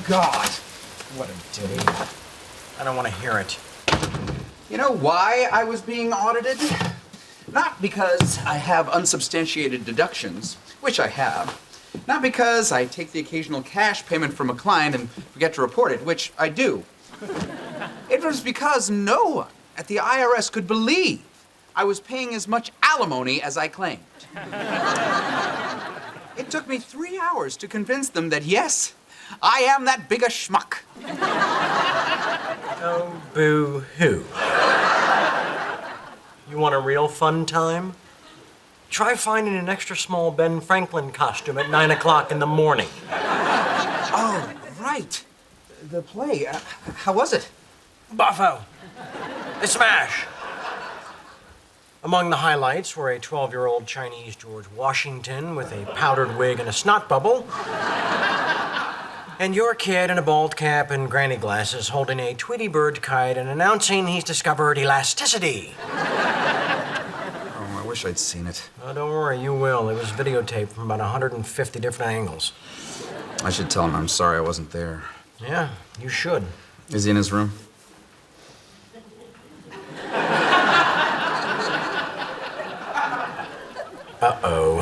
God, what a day. I don't want to hear it. You know why I was being audited? Not because I have unsubstantiated deductions, which I have. Not because I take the occasional cash payment from a client and forget to report it, which I do. It was because no one at the IRS could believe I was paying as much alimony as I claimed. It took me 3 hours to convince them that, yes, I am that big a schmuck. Oh, boo-hoo. You want a real fun time? Try finding an extra small Ben Franklin costume at 9 o'clock in the morning. Oh, right. The play. How was it? Buffo. A smash. Among the highlights were a 12-year-old Chinese George Washington with a powdered wig and a snot bubble. And your kid in a bald cap and granny glasses holding a Tweety Bird kite and announcing he's discovered elasticity. Oh, I wish I'd seen it. Oh, don't worry, you will. It was videotaped from about 150 different angles. I should tell him I'm sorry I wasn't there. Yeah, you should. Is he in his room? Uh-oh.